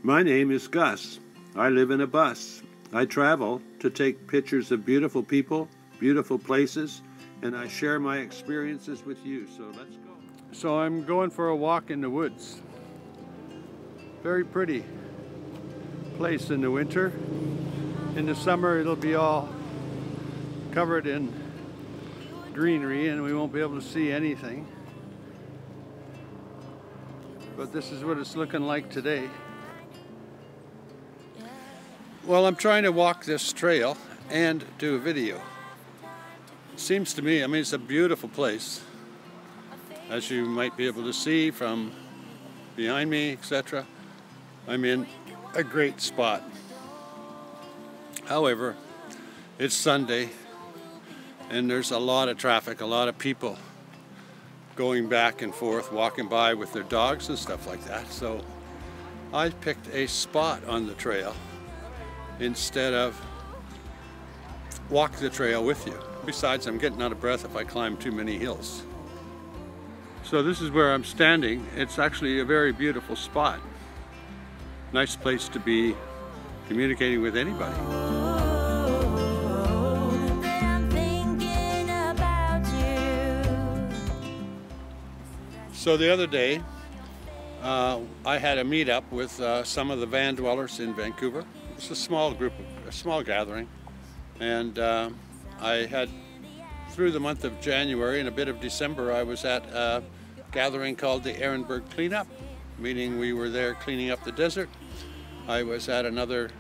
My name is Gus. I live in a bus. I travel to take pictures of beautiful people, beautiful places, and I share my experiences with you. So let's go. So I'm going for a walk in the woods. Very pretty place in the winter. In the summer it'll be all covered in greenery and we won't be able to see anything. But this is what it's looking like today. Well, I'm trying to walk this trail and do a video. It seems to me, I mean, it's a beautiful place, as you might be able to see from behind me, etc. I'm in a great spot. However, it's Sunday and there's a lot of traffic, a lot of people going back and forth, walking by with their dogs and stuff like that. So I picked a spot on the trail instead of walk the trail with you. Besides, I'm getting out of breath if I climb too many hills. So this is where I'm standing. It's actually a very beautiful spot. Nice place to be communicating with anybody. So the other day, I had a meetup with some of the van dwellers in Vancouver. It's a small group, a small gathering, and I had, through the month of January and a bit of December, I was at a gathering called the Ehrenberg Cleanup, meaning we were there cleaning up the desert. I was at another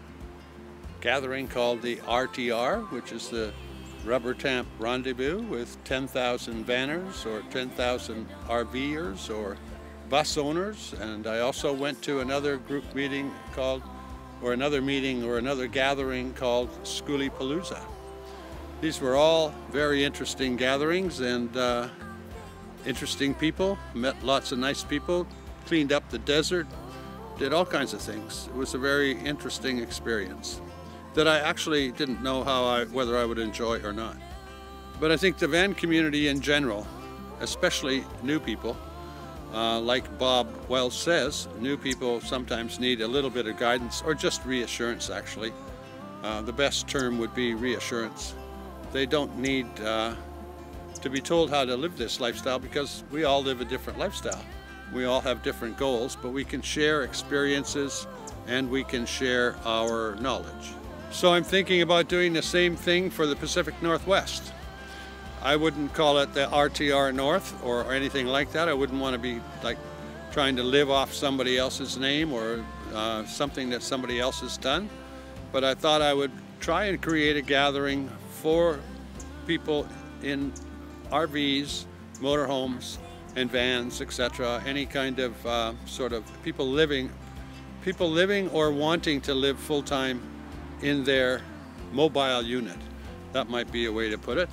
gathering called the RTR, which is the Rubber Tamp Rendezvous, with 10,000 vanners or 10,000 RVers or bus owners, and I also went to another group meeting called, or another gathering called Schoolypalooza. These were all very interesting gatherings and interesting people. Met lots of nice people, cleaned up the desert, did all kinds of things. It was a very interesting experience that I actually didn't know whether I would enjoy or not. But I think the van community in general, especially new people, like Bob Wells says, new people sometimes need a little bit of guidance or just reassurance, actually. The best term would be reassurance. They don't need to be told how to live this lifestyle, because we all live a different lifestyle. We all have different goals, but we can share experiences and we can share our knowledge. So I'm thinking about doing the same thing for the Pacific Northwest. I wouldn't call it the RTR North or anything like that. I wouldn't want to be like trying to live off somebody else's name or something that somebody else has done. But I thought I would try and create a gathering for people in RVs, motorhomes, and vans, etc. Any kind of sort of people living or wanting to live full-time in their mobile unit. That might be a way to put it.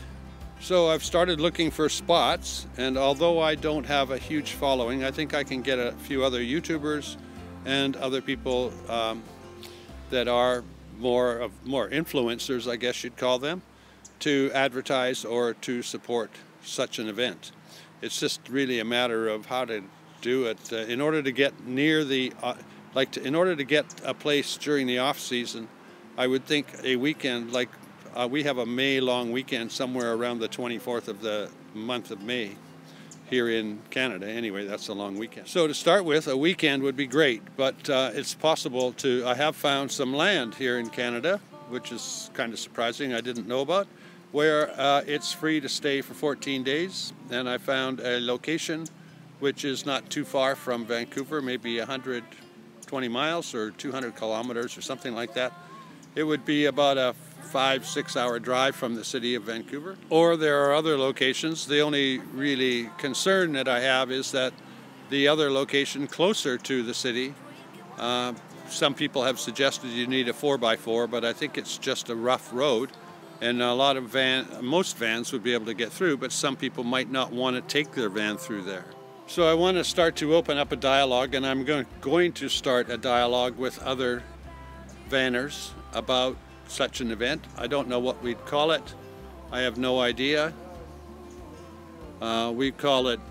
So I've started looking for spots, and although I don't have a huge following, I think I can get a few other YouTubers and other people that are more influencers, I guess you'd call them, to advertise or to support such an event. It's just really a matter of how to do it. In order to get near the, in order to get a place during the off season, I would think a weekend, like we have a May long weekend somewhere around the 24th of the month of May here in Canada. Anyway, that's a long weekend. So to start with, a weekend would be great, but it's possible to, I have found some land here in Canada, which is kind of surprising, I didn't know about, where it's free to stay for 14 days. And I found a location which is not too far from Vancouver, maybe 120 miles or 200 kilometers or something like that. It would be about a 5-6 hour drive from the city of Vancouver. Or there are other locations. The only really concern that I have is that the other location closer to the city, some people have suggested you need a 4x4, but I think it's just a rough road, and a lot of most vans would be able to get through, but some people might not want to take their van through there. So I want to start to open up a dialogue, and I'm going to start a dialogue with other vanners about such an event. I don't know what we'd call it. I have no idea. We call it,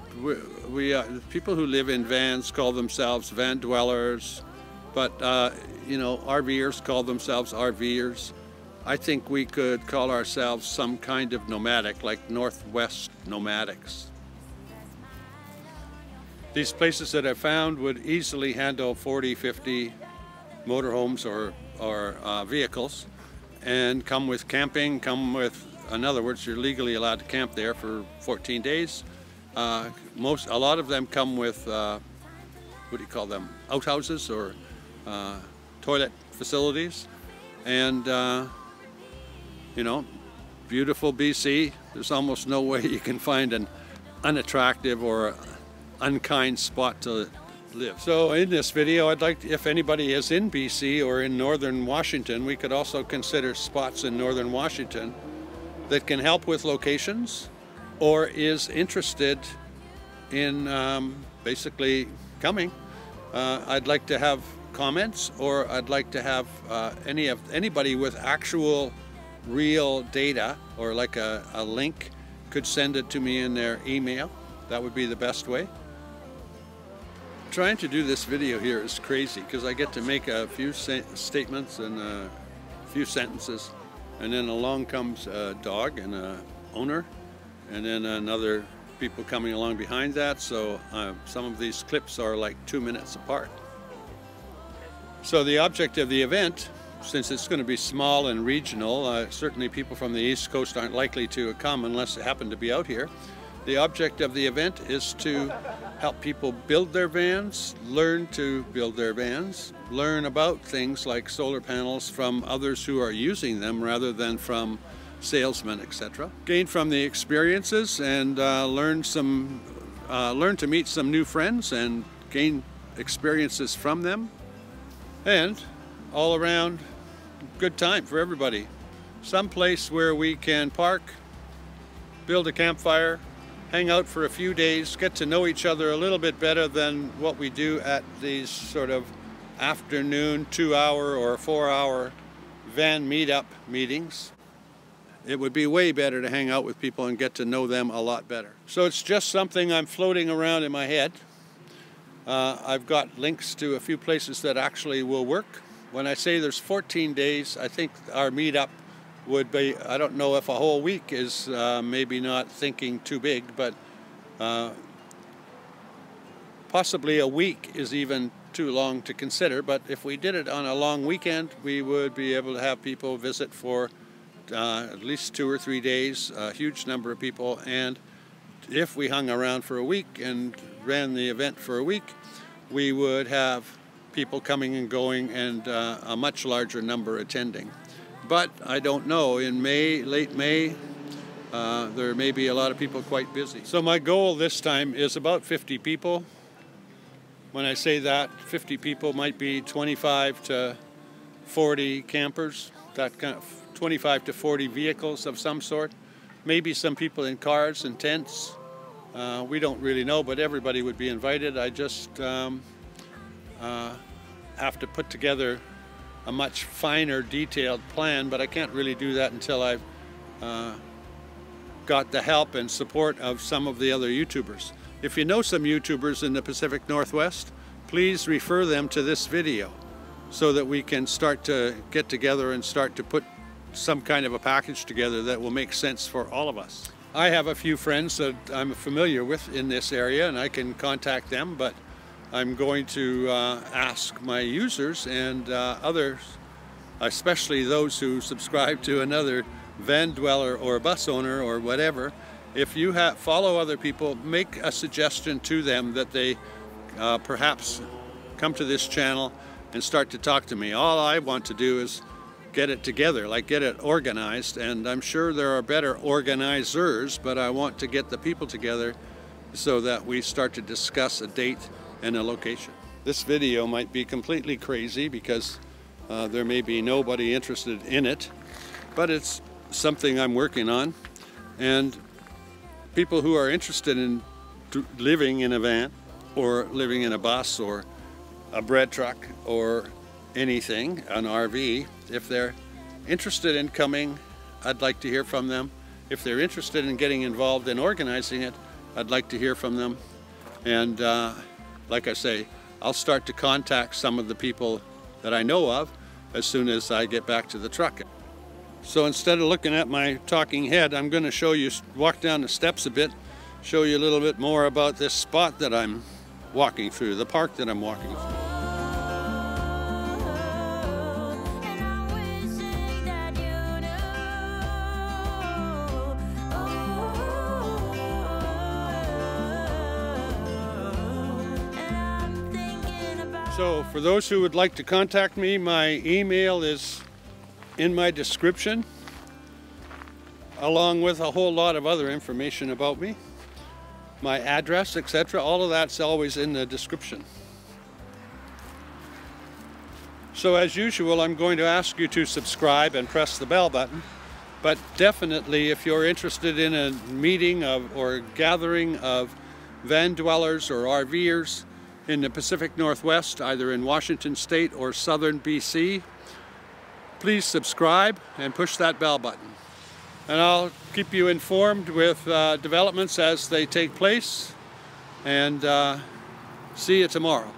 people who live in vans call themselves van dwellers, but you know, RVers call themselves RVers. I think we could call ourselves some kind of nomadic, like Northwest nomadics. These places that I found would easily handle 40, 50 motorhomes or vehicles, and come with camping, come with, in other words, you're legally allowed to camp there for 14 days. A lot of them come with, what do you call them, outhouses or toilet facilities. And, you know, beautiful BC. There's almost no way you can find an unattractive or unkind spot to live. So in this video, I'd like to, if anybody is in BC or in northern Washington, we could also consider spots in northern Washington that can help with locations, or is interested in basically coming. I'd like to have comments, or I'd like to have anybody with actual real data, or like a link, could send it to me in their email. That would be the best way. Trying to do this video here is crazy because I get to make a few statements and a few sentences, and then along comes a dog and a owner, and then another people coming along behind that. So some of these clips are like 2 minutes apart. So the object of the event, since it's going to be small and regional, certainly people from the East Coast aren't likely to come unless they happen to be out here. The object of the event is to help people build their vans, learn to build their vans, learn about things like solar panels from others who are using them rather than from salesmen, etc. Gain from the experiences and learn to meet some new friends and gain experiences from them. And all around, good time for everybody. Some place where we can park, build a campfire, hang out for a few days, get to know each other a little bit better than what we do at these sort of afternoon 2-hour or 4-hour van meetup meetings. It would be way better to hang out with people and get to know them a lot better. So it's just something I'm floating around in my head. I've got links to a few places that actually will work. When I say there's 14 days, I think our meetup would be, I don't know if a whole week is maybe not thinking too big, but possibly a week is even too long to consider. But if we did it on a long weekend, we would be able to have people visit for at least 2 or 3 days, a huge number of people. And if we hung around for a week and ran the event for a week, we would have people coming and going and a much larger number attending. But I don't know, in May, late May, there may be a lot of people quite busy. So my goal this time is about 50 people. When I say that, 50 people might be 25 to 40 campers, that kind of 25 to 40 vehicles of some sort. Maybe some people in cars and tents. We don't really know, but everybody would be invited. I just have to put together a much finer, detailed plan, but I can't really do that until I've got the help and support of some of the other YouTubers. If you know some YouTubers in the Pacific Northwest, please refer them to this video so that we can start to get together and start to put some kind of a package together that will make sense for all of us. I have a few friends that I'm familiar with in this area, and I can contact them, but I'm going to ask my users and others, especially those who subscribe to another van dweller or bus owner or whatever. If you follow other people, make a suggestion to them that they perhaps come to this channel and start to talk to me. All I want to do is get it together, like get it organized, and I'm sure there are better organizers, but I want to get the people together so that we start to discuss a date and a location. This video might be completely crazy because there may be nobody interested in it, but it's something I'm working on, and people who are interested in living in a van or living in a bus or a bread truck or anything, an RV, if they're interested in coming, I'd like to hear from them. If they're interested in getting involved in organizing it, I'd like to hear from them. And like I say, I'll start to contact some of the people that I know of as soon as I get back to the truck. So instead of looking at my talking head, I'm going to show you, walk down the steps a bit, show you a little bit more about this spot that I'm walking through, the park that I'm walking through. So for those who would like to contact me, my email is in my description, along with a whole lot of other information about me, my address, etc. All of that's always in the description. So as usual, I'm going to ask you to subscribe and press the bell button. But definitely, if you're interested in a meeting or gathering of van dwellers or RVers in the Pacific Northwest, either in Washington State or southern BC, please subscribe and push that bell button. And I'll keep you informed with developments as they take place. And see you tomorrow.